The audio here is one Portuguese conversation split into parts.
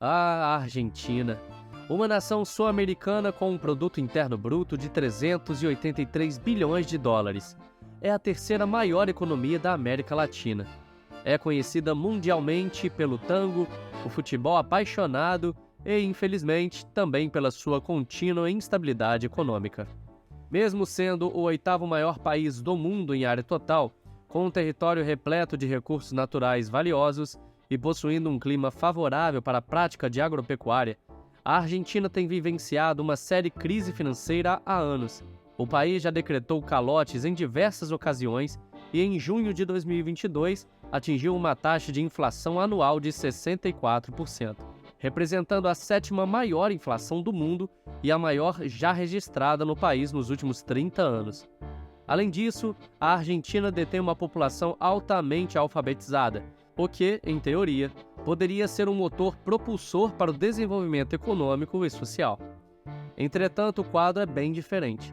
A Argentina, uma nação sul-americana com um produto interno bruto de 383 bilhões de dólares. É a terceira maior economia da América Latina. É conhecida mundialmente pelo tango, o futebol apaixonado e, infelizmente, também pela sua contínua instabilidade econômica. Mesmo sendo o oitavo maior país do mundo em área total, com um território repleto de recursos naturais valiosos e possuindo um clima favorável para a prática de agropecuária, a Argentina tem vivenciado uma séria crise financeira há anos. O país já decretou calotes em diversas ocasiões e, em junho de 2022, atingiu uma taxa de inflação anual de 64%, representando a sétima maior inflação do mundo e a maior já registrada no país nos últimos 30 anos. Além disso, a Argentina detém uma população altamente alfabetizada, o que, em teoria, poderia ser um motor propulsor para o desenvolvimento econômico e social. Entretanto, o quadro é bem diferente.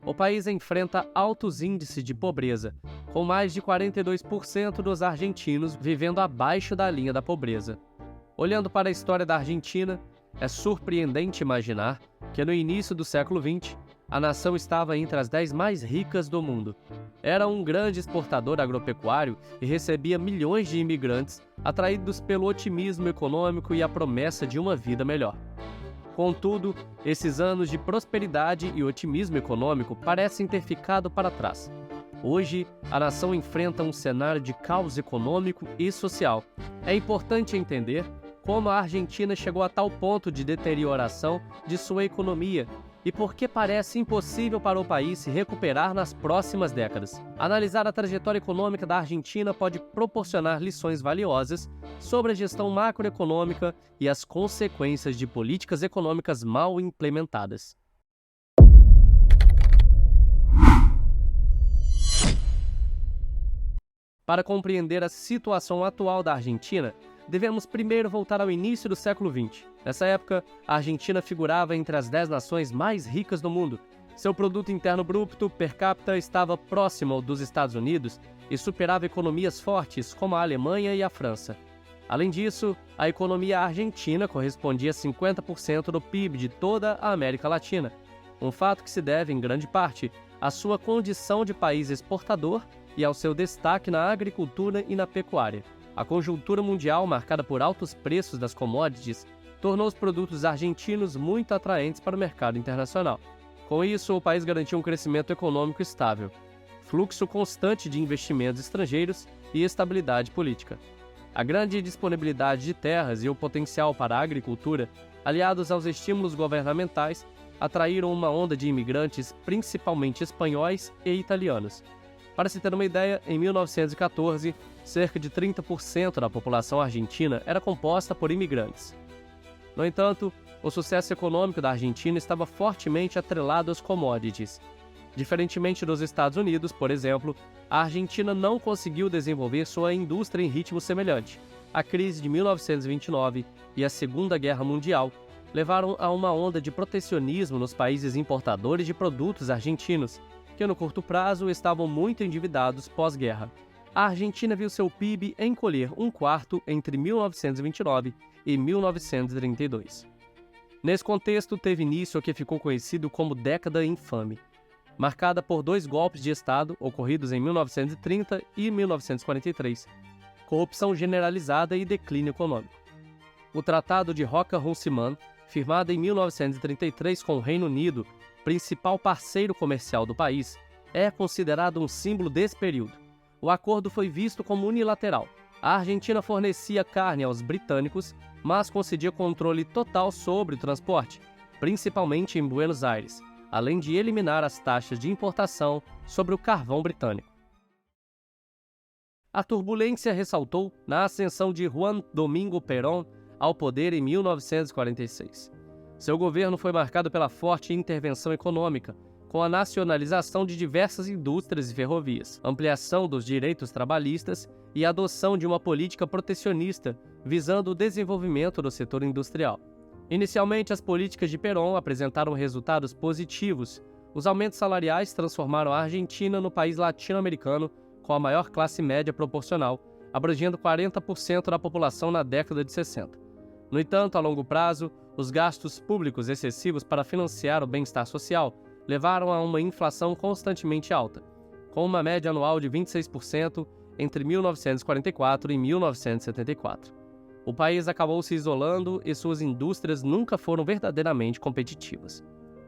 O país enfrenta altos índices de pobreza, com mais de 42% dos argentinos vivendo abaixo da linha da pobreza. Olhando para a história da Argentina, é surpreendente imaginar que no início do século XX, a nação estava entre as 10 mais ricas do mundo. Era um grande exportador agropecuário e recebia milhões de imigrantes, atraídos pelo otimismo econômico e a promessa de uma vida melhor. Contudo, esses anos de prosperidade e otimismo econômico parecem ter ficado para trás. Hoje, a nação enfrenta um cenário de caos econômico e social. É importante entender como a Argentina chegou a tal ponto de deterioração de sua economia e por que parece impossível para o país se recuperar nas próximas décadas. Analisar a trajetória econômica da Argentina pode proporcionar lições valiosas sobre a gestão macroeconômica e as consequências de políticas econômicas mal implementadas. Para compreender a situação atual da Argentina, devemos primeiro voltar ao início do século XX. Nessa época, a Argentina figurava entre as 10 nações mais ricas do mundo. Seu produto interno bruto per capita estava próximo ao dos Estados Unidos e superava economias fortes como a Alemanha e a França. Além disso, a economia argentina correspondia a 50% do PIB de toda a América Latina, um fato que se deve, em grande parte, à sua condição de país exportador e ao seu destaque na agricultura e na pecuária. A conjuntura mundial, marcada por altos preços das commodities, tornou os produtos argentinos muito atraentes para o mercado internacional. Com isso, o país garantiu um crescimento econômico estável, fluxo constante de investimentos estrangeiros e estabilidade política. A grande disponibilidade de terras e o potencial para a agricultura, aliados aos estímulos governamentais, atraíram uma onda de imigrantes, principalmente espanhóis e italianos. Para se ter uma ideia, em 1914, cerca de 30% da população argentina era composta por imigrantes. No entanto, o sucesso econômico da Argentina estava fortemente atrelado às commodities. Diferentemente dos Estados Unidos, por exemplo, a Argentina não conseguiu desenvolver sua indústria em ritmo semelhante. A crise de 1929 e a Segunda Guerra Mundial levaram a uma onda de protecionismo nos países importadores de produtos argentinos, que no curto prazo estavam muito endividados pós-guerra. A Argentina viu seu PIB encolher um quarto entre 1929 e 1932. Nesse contexto, teve início o que ficou conhecido como Década Infame, marcada por 2 golpes de Estado ocorridos em 1930 e 1943, corrupção generalizada e declínio econômico. O Tratado de Roca-Runciman, firmado em 1933 com o Reino Unido, principal parceiro comercial do país, é considerado um símbolo desse período. O acordo foi visto como unilateral. A Argentina fornecia carne aos britânicos, mas concedia controle total sobre o transporte, principalmente em Buenos Aires, além de eliminar as taxas de importação sobre o carvão britânico. A turbulência ressaltou na ascensão de Juan Domingo Perón ao poder em 1946. Seu governo foi marcado pela forte intervenção econômica, com a nacionalização de diversas indústrias e ferrovias, ampliação dos direitos trabalhistas e a adoção de uma política protecionista visando o desenvolvimento do setor industrial. Inicialmente, as políticas de Perón apresentaram resultados positivos. Os aumentos salariais transformaram a Argentina no país latino-americano com a maior classe média proporcional, abrangendo 40% da população na década de 60. No entanto, a longo prazo, os gastos públicos excessivos para financiar o bem-estar social levaram a uma inflação constantemente alta, com uma média anual de 26% entre 1944 e 1974. O país acabou se isolando e suas indústrias nunca foram verdadeiramente competitivas.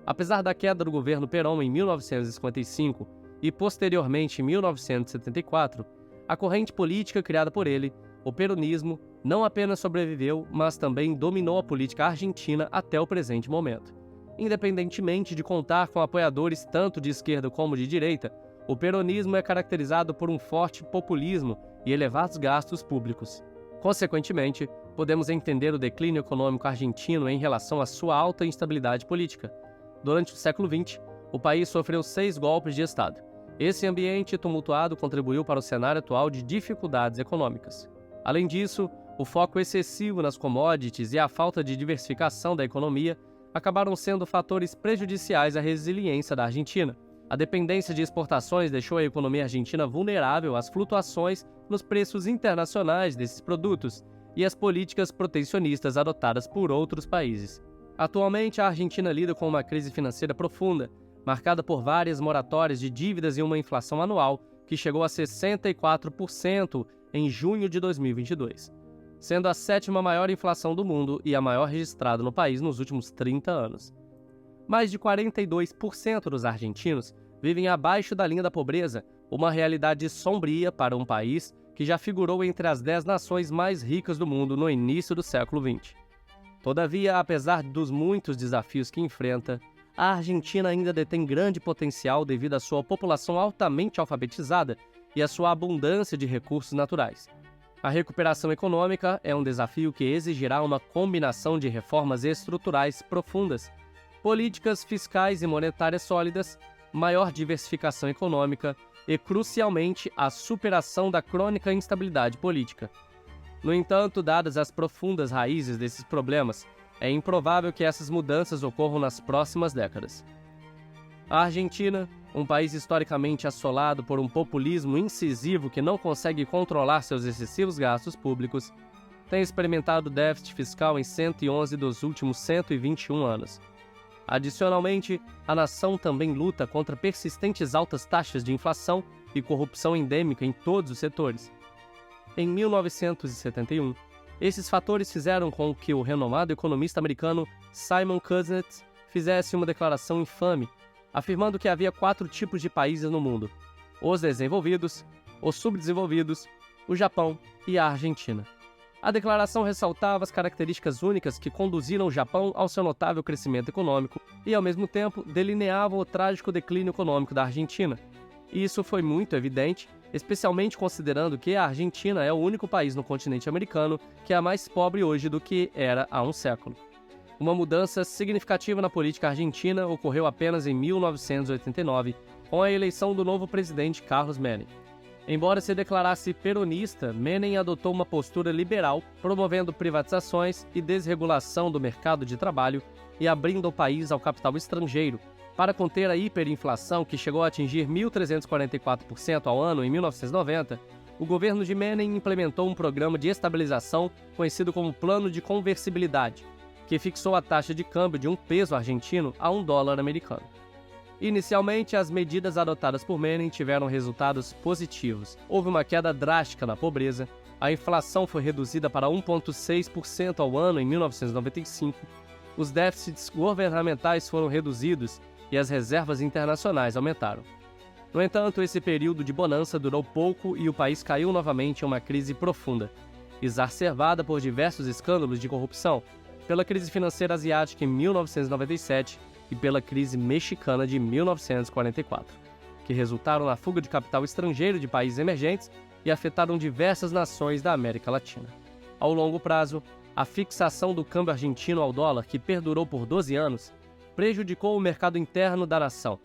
Apesar da queda do governo Perón em 1955 e posteriormente em 1974, a corrente política criada por ele, o peronismo, não apenas sobreviveu, mas também dominou a política argentina até o presente momento. Independentemente de contar com apoiadores tanto de esquerda como de direita, o peronismo é caracterizado por um forte populismo e elevados gastos públicos. Consequentemente, podemos entender o declínio econômico argentino em relação à sua alta instabilidade política. Durante o século XX, o país sofreu 6 golpes de Estado. Esse ambiente tumultuado contribuiu para o cenário atual de dificuldades econômicas. Além disso, o foco excessivo nas commodities e a falta de diversificação da economia acabaram sendo fatores prejudiciais à resiliência da Argentina. A dependência de exportações deixou a economia argentina vulnerável às flutuações nos preços internacionais desses produtos e às políticas protecionistas adotadas por outros países. Atualmente, a Argentina lida com uma crise financeira profunda, marcada por várias moratórias de dívidas e uma inflação anual que chegou a 64% em junho de 2022, sendo a 7ª maior inflação do mundo e a maior registrada no país nos últimos 30 anos. Mais de 42% dos argentinos vivem abaixo da linha da pobreza, uma realidade sombria para um país que já figurou entre as 10 nações mais ricas do mundo no início do século XX. Todavia, apesar dos muitos desafios que enfrenta, a Argentina ainda detém grande potencial devido à sua população altamente alfabetizada e à sua abundância de recursos naturais. A recuperação econômica é um desafio que exigirá uma combinação de reformas estruturais profundas, políticas fiscais e monetárias sólidas, maior diversificação econômica e, crucialmente, a superação da crônica instabilidade política. No entanto, dadas as profundas raízes desses problemas, é improvável que essas mudanças ocorram nas próximas décadas. A Argentina, um país historicamente assolado por um populismo incisivo que não consegue controlar seus excessivos gastos públicos, tem experimentado déficit fiscal em 111 dos últimos 121 anos. Adicionalmente, a nação também luta contra persistentes altas taxas de inflação e corrupção endêmica em todos os setores. Em 1971, esses fatores fizeram com que o renomado economista americano Simon Kuznets fizesse uma declaração infame, afirmando que havia 4 tipos de países no mundo: os desenvolvidos, os subdesenvolvidos, o Japão e a Argentina. A declaração ressaltava as características únicas que conduziram o Japão ao seu notável crescimento econômico e, ao mesmo tempo, delineava o trágico declínio econômico da Argentina. E isso foi muito evidente, especialmente considerando que a Argentina é o único país no continente americano que é mais pobre hoje do que era há um século. Uma mudança significativa na política argentina ocorreu apenas em 1989, com a eleição do novo presidente Carlos Menem. Embora se declarasse peronista, Menem adotou uma postura liberal, promovendo privatizações e desregulação do mercado de trabalho e abrindo o país ao capital estrangeiro. Para conter a hiperinflação, que chegou a atingir 1.344% ao ano em 1990, o governo de Menem implementou um programa de estabilização conhecido como Plano de Conversibilidade, que fixou a taxa de câmbio de um peso argentino a $1 americano. Inicialmente, as medidas adotadas por Menem tiveram resultados positivos. Houve uma queda drástica na pobreza, a inflação foi reduzida para 1,6% ao ano em 1995, os déficits governamentais foram reduzidos e as reservas internacionais aumentaram. No entanto, esse período de bonança durou pouco e o país caiu novamente em uma crise profunda, exacerbada por diversos escândalos de corrupção, pela crise financeira asiática em 1997 e pela crise mexicana de 1944, que resultaram na fuga de capital estrangeiro de países emergentes e afetaram diversas nações da América Latina. Ao longo prazo, a fixação do câmbio argentino ao dólar, que perdurou por 12 anos, prejudicou o mercado interno da nação.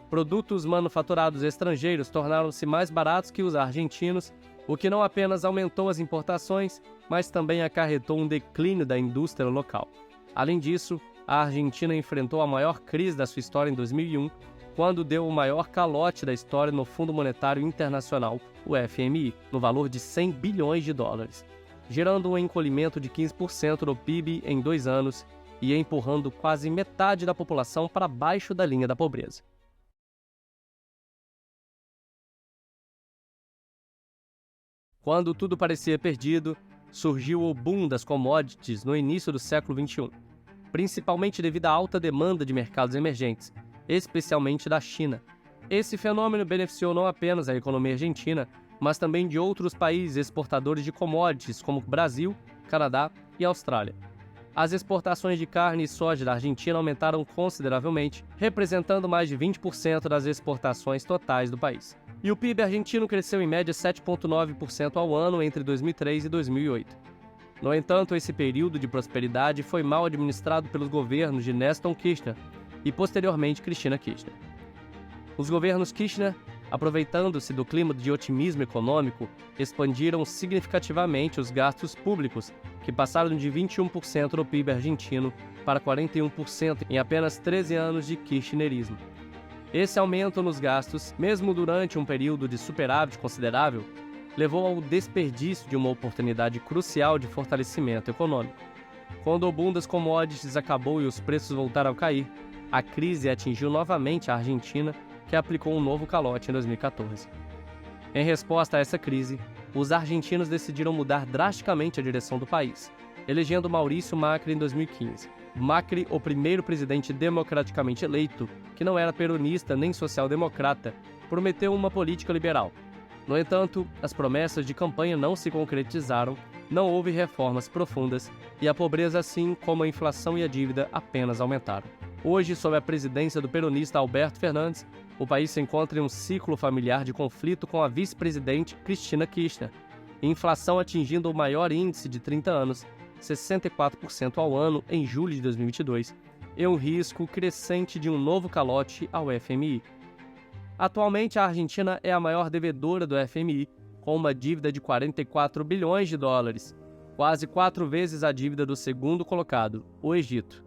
Produtos manufaturados estrangeiros tornaram-se mais baratos que os argentinos, o que não apenas aumentou as importações, mas também acarretou um declínio da indústria local. Além disso, a Argentina enfrentou a maior crise da sua história em 2001, quando deu o maior calote da história no Fundo Monetário Internacional, o FMI, no valor de $100 bilhões. gerando um encolhimento de 15% do PIB em 2 anos e empurrando quase metade da população para baixo da linha da pobreza. Quando tudo parecia perdido, surgiu o boom das commodities no início do século XXI, principalmente devido à alta demanda de mercados emergentes, especialmente da China. Esse fenômeno beneficiou não apenas a economia argentina, mas também de outros países exportadores de commodities, como Brasil, Canadá e Austrália. As exportações de carne e soja da Argentina aumentaram consideravelmente, representando mais de 20% das exportações totais do país. E o PIB argentino cresceu em média 7,9% ao ano entre 2003 e 2008. No entanto, esse período de prosperidade foi mal administrado pelos governos de Néstor Kirchner e, posteriormente, Cristina Kirchner. Os governos Kirchner, aproveitando-se do clima de otimismo econômico, expandiram significativamente os gastos públicos, que passaram de 21% do PIB argentino para 41% em apenas 13 anos de kirchnerismo. Esse aumento nos gastos, mesmo durante um período de superávit considerável, levou ao desperdício de uma oportunidade crucial de fortalecimento econômico. Quando o boom das commodities acabou e os preços voltaram a cair, a crise atingiu novamente a Argentina, que aplicou um novo calote em 2014. Em resposta a essa crise, os argentinos decidiram mudar drasticamente a direção do país, elegendo Maurício Macri em 2015. Macri, o primeiro presidente democraticamente eleito, que não era peronista nem social-democrata, prometeu uma política liberal. No entanto, as promessas de campanha não se concretizaram, não houve reformas profundas e a pobreza, assim como a inflação e a dívida, apenas aumentaram. Hoje, sob a presidência do peronista Alberto Fernandes, o país se encontra em um ciclo familiar de conflito com a vice-presidente Cristina Kirchner, e inflação atingindo o maior índice de 30 anos, 64% ao ano em julho de 2022, e um risco crescente de um novo calote ao FMI. Atualmente, a Argentina é a maior devedora do FMI, com uma dívida de 44 bilhões de dólares, quase 4 vezes a dívida do segundo colocado, o Egito.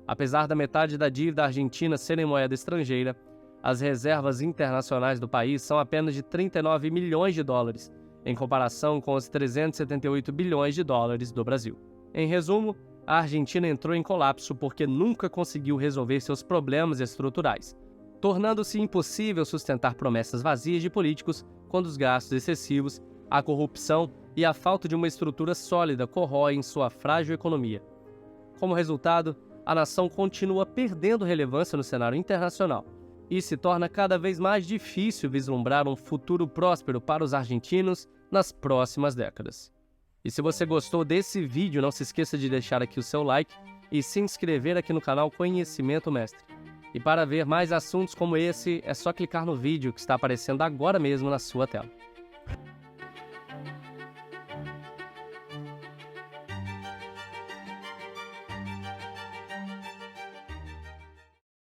Apesar da metade da dívida argentina ser em moeda estrangeira, as reservas internacionais do país são apenas de 39 milhões de dólares, em comparação com os 378 bilhões de dólares do Brasil. Em resumo, a Argentina entrou em colapso porque nunca conseguiu resolver seus problemas estruturais, tornando-se impossível sustentar promessas vazias de políticos quando os gastos excessivos, a corrupção e a falta de uma estrutura sólida corroem sua frágil economia. Como resultado, a nação continua perdendo relevância no cenário internacional e se torna cada vez mais difícil vislumbrar um futuro próspero para os argentinos nas próximas décadas. E se você gostou desse vídeo, não se esqueça de deixar aqui o seu like e se inscrever aqui no canal Conhecimento Mestre. E para ver mais assuntos como esse, é só clicar no vídeo que está aparecendo agora mesmo na sua tela.